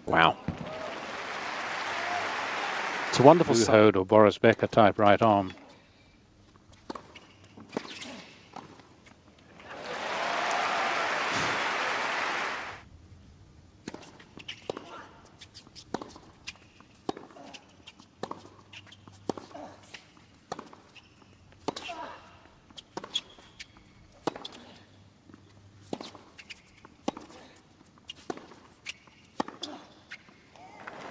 Wow. It's a wonderful Hode or Boris Becker type right arm.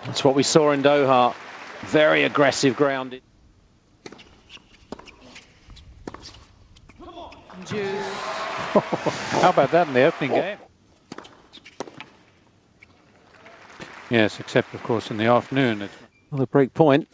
That's what we saw in Doha. Very aggressive grounded. How about that in the opening game? Yes, except of course in the afternoon. It's the break point.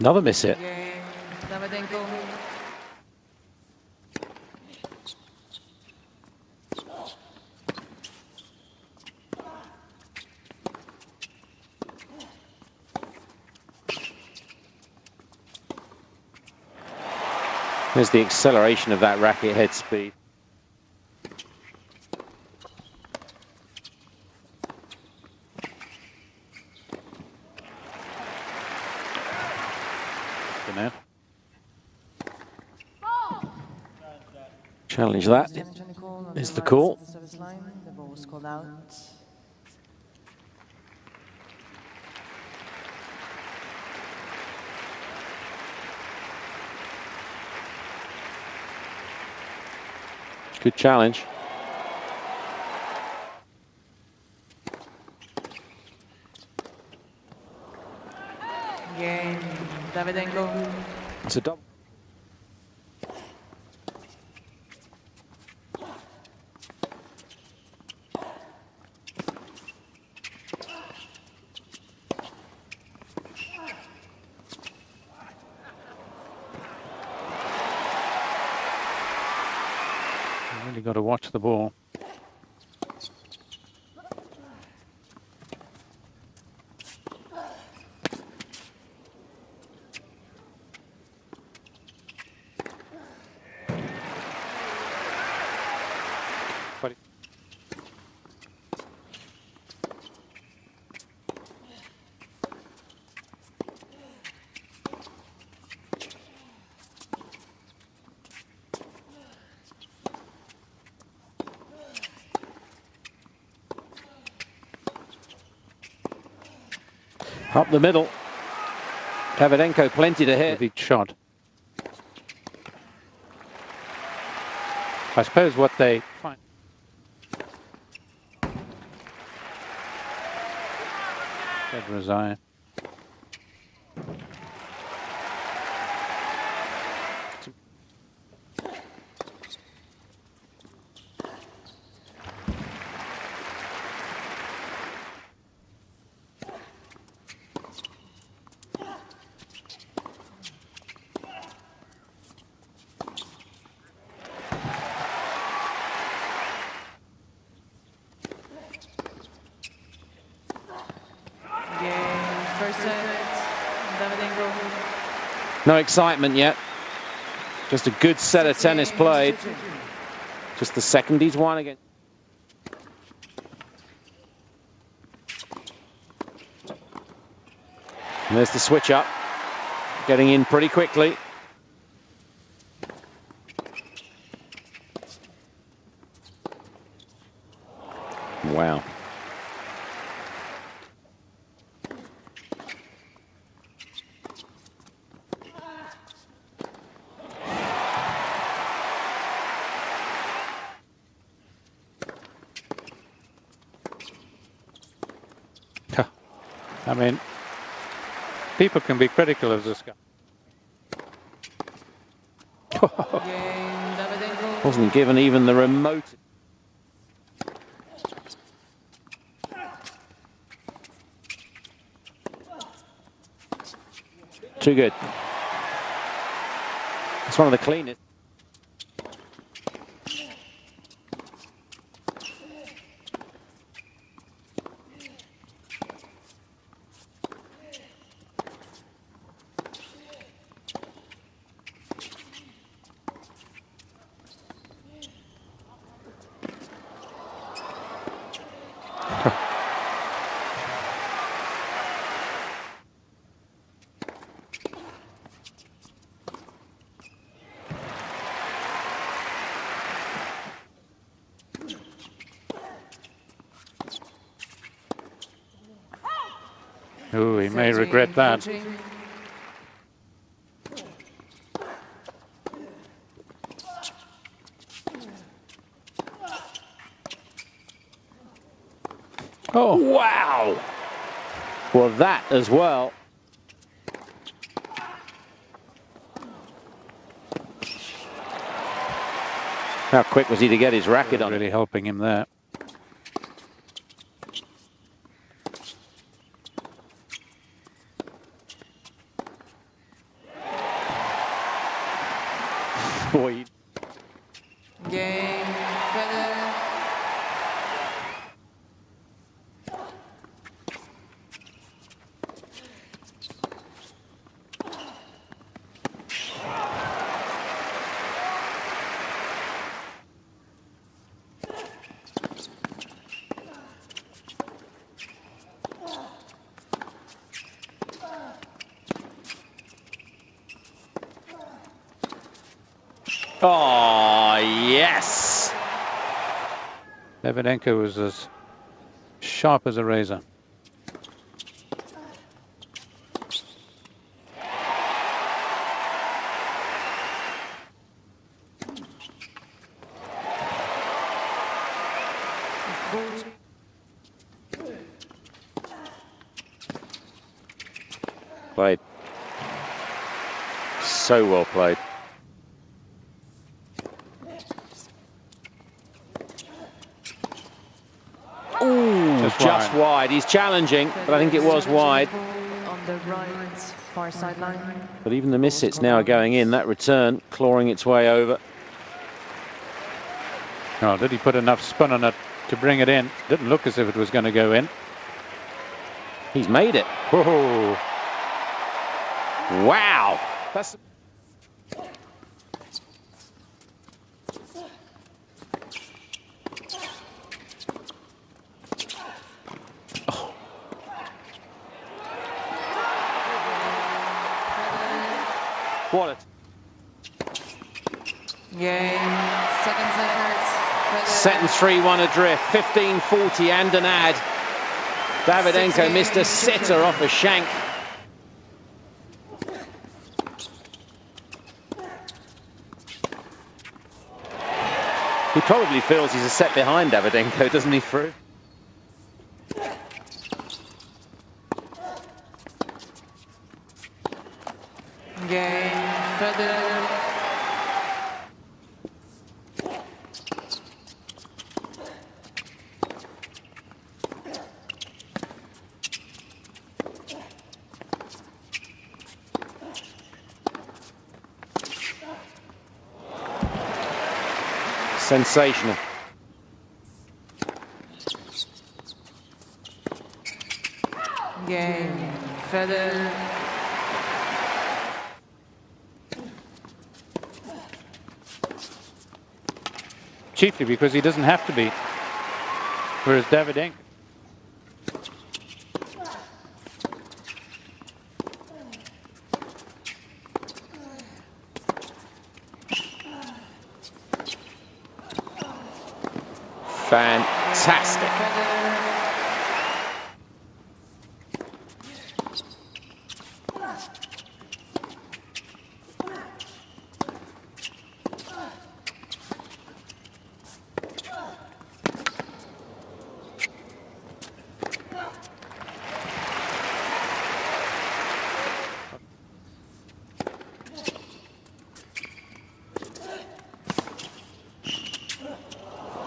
Another miss hit. Davydenko. There's the acceleration of that racket head speed. Now. Challenge that is the call. The ball was called out. Good challenge. Game. Davydenko. It's a double. You really got to watch the ball. But up the middle. Davydenko plenty to hit with each shot. I suppose what they find. Federer's eye. First set, Davydenko. No excitement yet. Just a good set of tennis played. Just the second he's won again. And there's the switch up. Getting in pretty quickly. Wow. I mean, people can be critical of this guy. Wasn't given even the remote. Too good. It's one of the cleanest. Oh, he may regret that. 14. Oh, Wow! Well, that as well. How quick was he to get his racket on? really helping him there. Boy. Game. Federer. Oh, yes! Davydenko was as sharp as a razor. Played. So well played. Ooh, just wide. He's challenging, but I think it was wide. On the right, far sideline. But even the miss hits now are going in. That return clawing its way over. Oh, did he put enough spin on it to bring it in? Didn't look as if it was going to go in. He's made it. Whoa. Wow. That's... Oh. What a... Game. Second set. Set and 3-1 adrift. 15-40 and an ad. Davydenko missed a sitter off a shank. He probably feels he's a set behind Davydenko, doesn't he, Fru? Game. Federer. Sensational. Game. Federer. Chiefly because he doesn't have to be. Whereas Davydenko. Fantastic.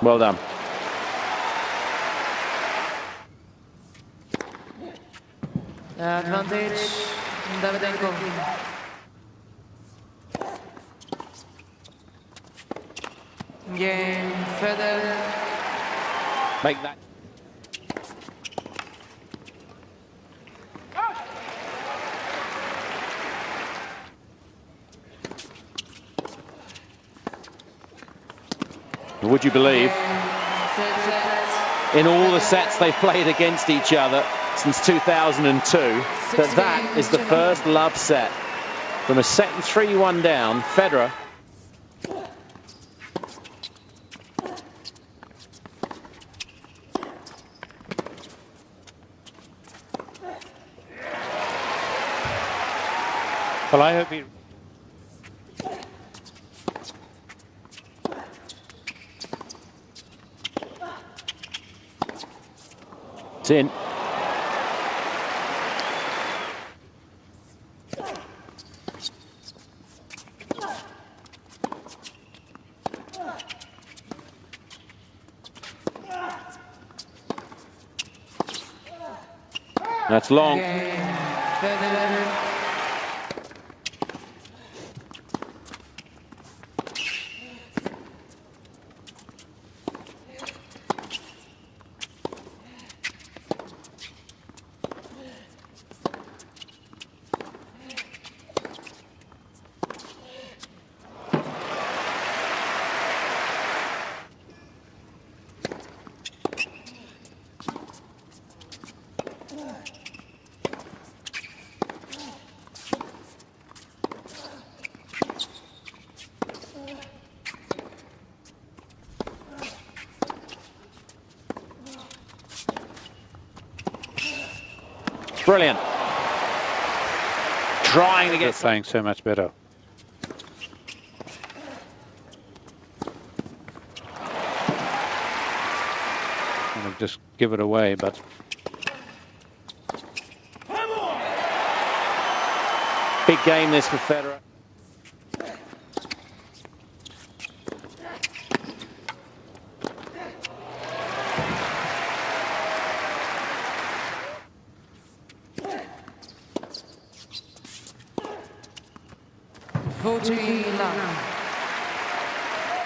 Well done. Advantage. Davydenko. Game. Federer. Make that. Would you believe, in all the sets they've played against each other since 2002, that is the first love set. From a set and 3-1 down, Federer Well, I hope he... It's in. That's long. Federer. Brilliant. Trying to They're get playing so much better. Kind of just give it away, but... big game this for Federer.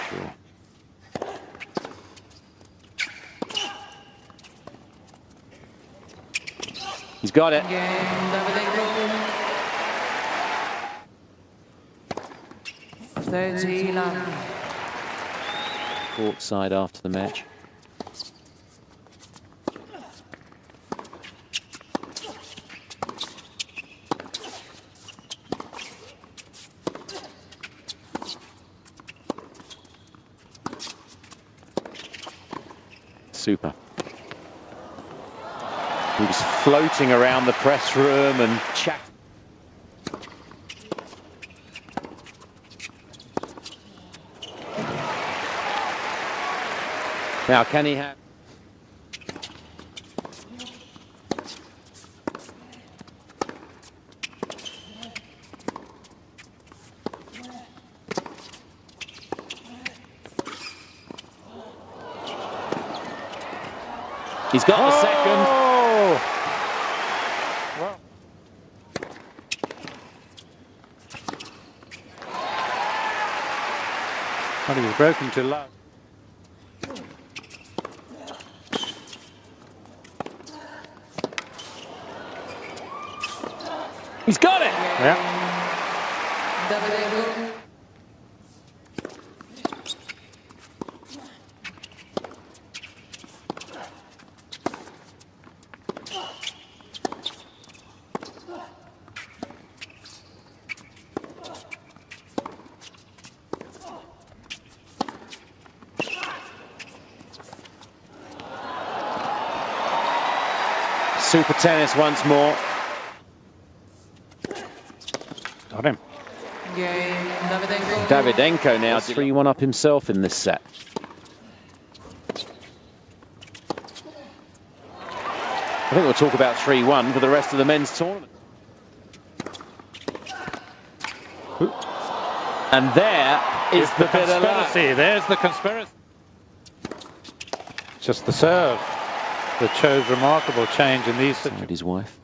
Sure. He's got it. Davydenko. 30 love. Court side after the match. Super. He was floating around the press room and chatting. Now, can he have... He's got the second. Well. Well, he was broken to love. He's got it. Yeah. Davydenko. Super tennis once more. Got him. Game. Davydenko. Davydenko now 3-1 up himself in this set. I think we'll talk about 3-1 for the rest of the men's tournament. And there is the bit of luck. Conspiracy. There's the conspiracy. Just the serve that shows remarkable change in these situations. His wife.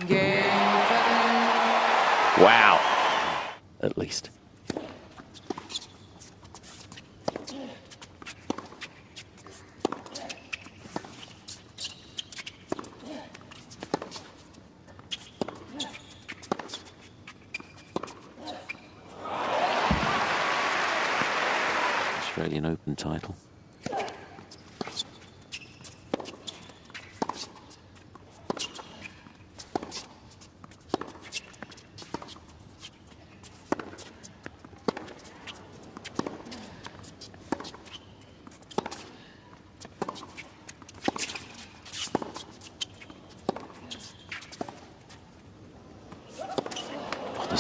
Game. Federer. Wow. At least. Australian Open title.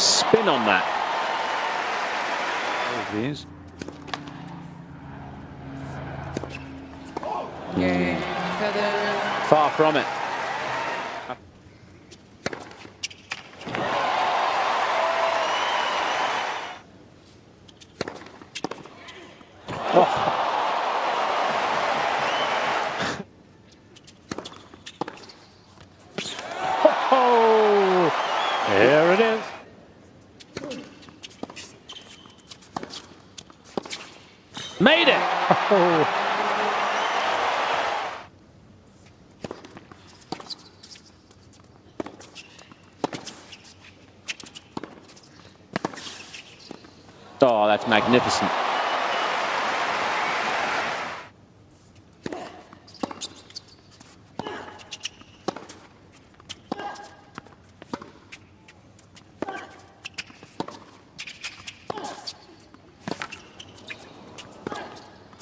spin on that. These. Game, Federer. Far from it. Oh. Oh, there it is. Made it. Oh. Oh, that's magnificent.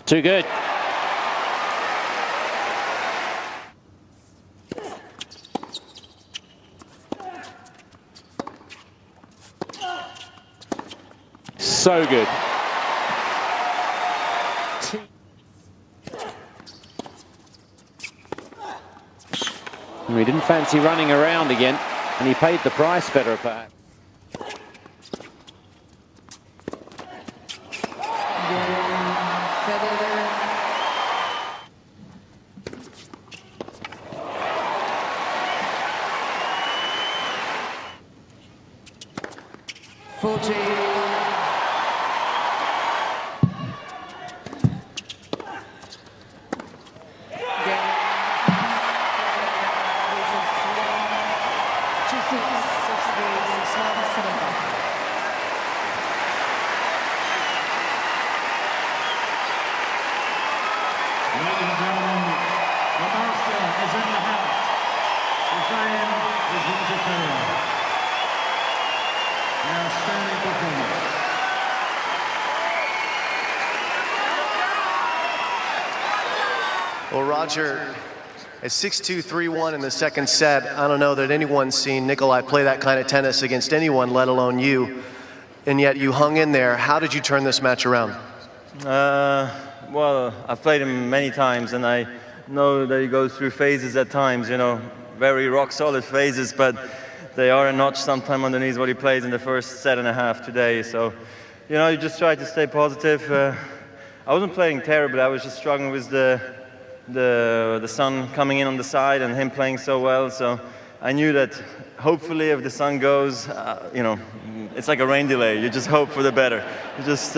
Too good. So good. He didn't fancy running around again, and he paid the price, Federer, perhaps. Federer. Ladies and gentlemen, the master is in the house. His name is Roger Federer. An outstanding performance. Well, Roger, at 6-2, 3-1 in the second set, I don't know that anyone's seen Nikolai play that kind of tennis against anyone, let alone you. And yet you hung in there. How did you turn this match around? Well, I've played him many times, and I know that he goes through phases at times, you know, very rock-solid phases, but they are a notch sometime underneath what he plays in the first set and a half today. So, you know, you just try to stay positive. I wasn't playing terribly. I was just struggling with the sun coming in on the side and him playing so well. So I knew that hopefully if the sun goes, you know, it's like a rain delay. You just hope for the better. You just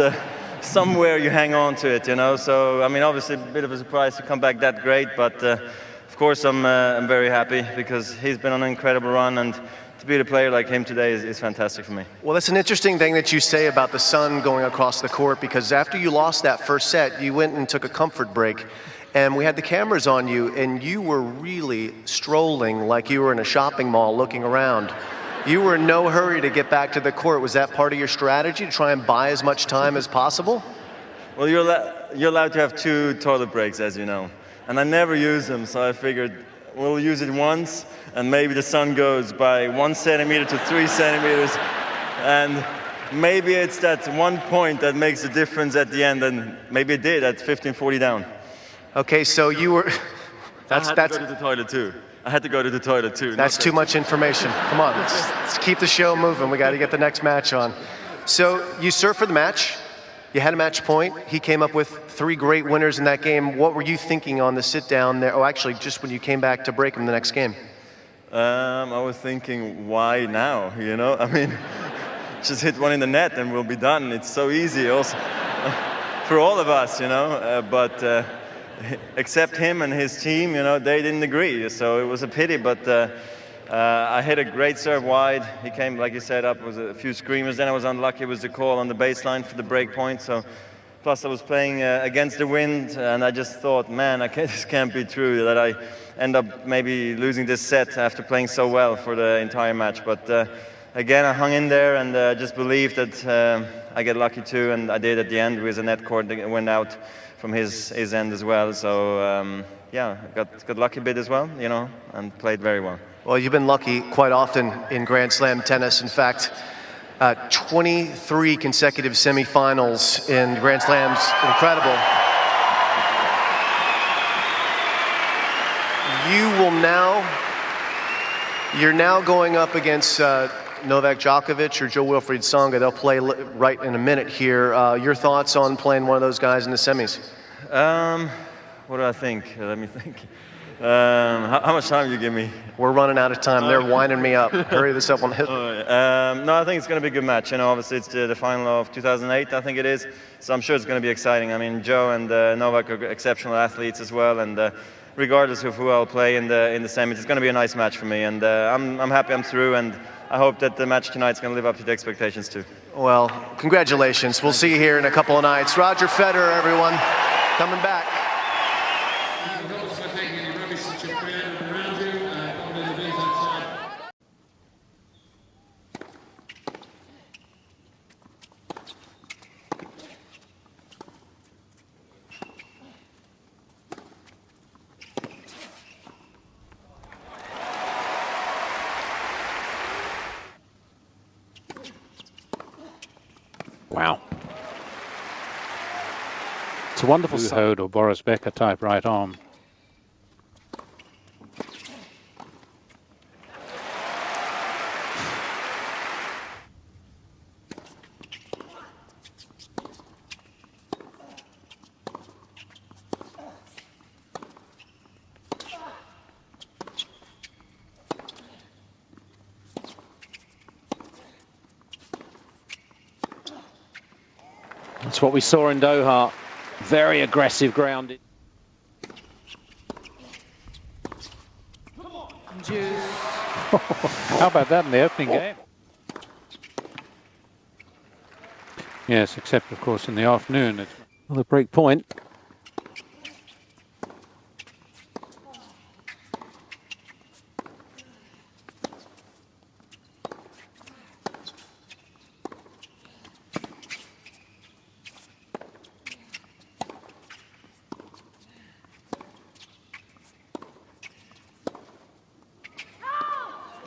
somewhere you hang on to it, you know. So I mean, obviously a bit of a surprise to come back that great, but of course I'm very happy because he's been on an incredible run, and to beat a player like him today is fantastic for me. Well, that's an interesting thing that you say about the sun going across the court, because after you lost that first set, you went and took a comfort break. And we had the cameras on you, and you were really strolling like you were in a shopping mall looking around. You were in no hurry to get back to the court. Was that part of your strategy, to try and buy as much time as possible? Well, you're allowed to have 2 toilet breaks, as you know. And I never use them, so I figured we'll use it once, and maybe the sun goes by 1 centimeter to 3 centimeters. And maybe it's that 1 point that makes a difference at the end, and maybe it did at 15-40 down. Okay, so you were... I had to go to the toilet too. I had to go to the toilet too. That's too much information. Come on, let's keep the show moving. We got to get the next match on. So you served for the match. You had a match point. He came up with 3 great winners in that game. What were you thinking on the sit down there? Oh, actually, just when you came back to break him the next game. I was thinking, why now? You know, I mean, just hit one in the net and we'll be done. It's so easy, also for all of us, you know. But except him and his team, you know, they didn't agree. So it was a pity. But I hit a great serve wide. He came, like you said, up with a few screamers. Then I was unlucky with the call on the baseline for the break point. So, plus I was playing against the wind, and I just thought, man, this can't be true that I end up maybe losing this set after playing so well for the entire match. But again, I hung in there and just believed that I get lucky too, and I did at the end with a net cord that went out from his end as well. So yeah, got lucky a bit as well, you know, and played very well. Well, you've been lucky quite often in Grand Slam tennis. In fact, 23 consecutive semifinals in Grand Slams. Incredible. You're now going up against Novak Djokovic or Joe-Wilfried Tsonga. They'll play right in a minute here. Your thoughts on playing one of those guys in the semis? What do I think? Let me think. How much time do you give me? We're running out of time. They're winding me up. Hurry this up on his. No, I think it's going to be a good match. You know, obviously it's the final of 2008, I think it is. So I'm sure it's going to be exciting. I mean, Joe and Novak are exceptional athletes as well, and regardless of who I'll play in the semis, it's going to be a nice match for me. And I'm happy I'm through, and I hope that the match tonight's going to live up to the expectations too. Well, congratulations. We'll see you here in a couple of nights. Roger Federer, everyone, coming back. Wow. It's a wonderful Hode or Boris Becker type right arm. That's what we saw in Doha. Very aggressive grounded. How about that in the opening game? Yes, except of course in the afternoon. It's Another break point.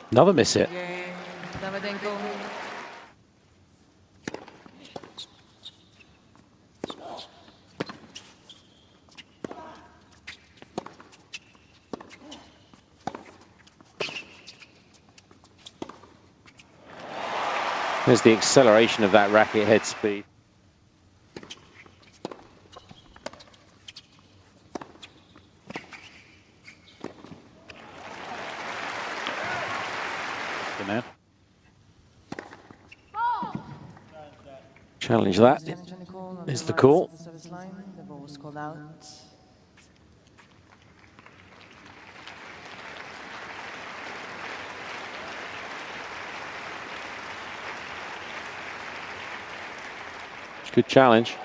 Another miss hit. Davydenko. There's the acceleration of that racket head speed. Challenge that is the call. The ball was called out. Good challenge.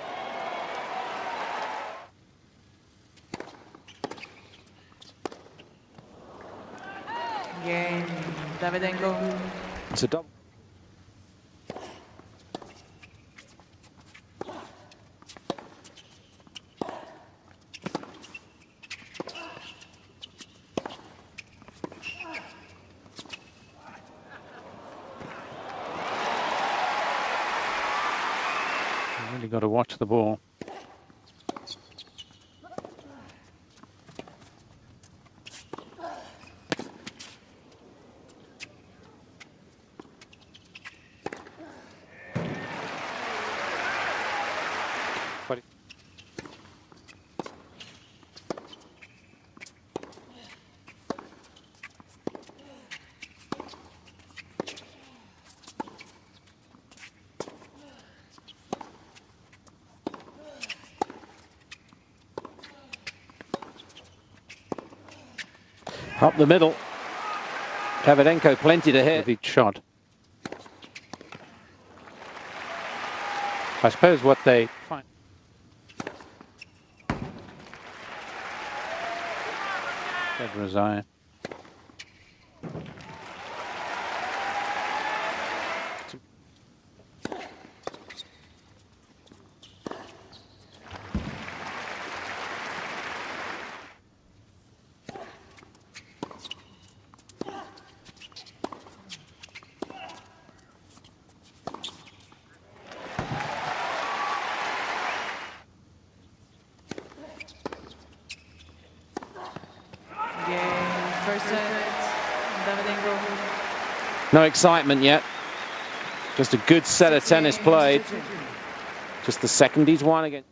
Again, Davydenko. It's a double. really got to watch the ball. Up the middle. Davydenko plenty to hit. Big shot. I suppose what they find. Federer's eye. set, Davydenko. No excitement yet. Just a good set of tennis played. Just the second he's won again.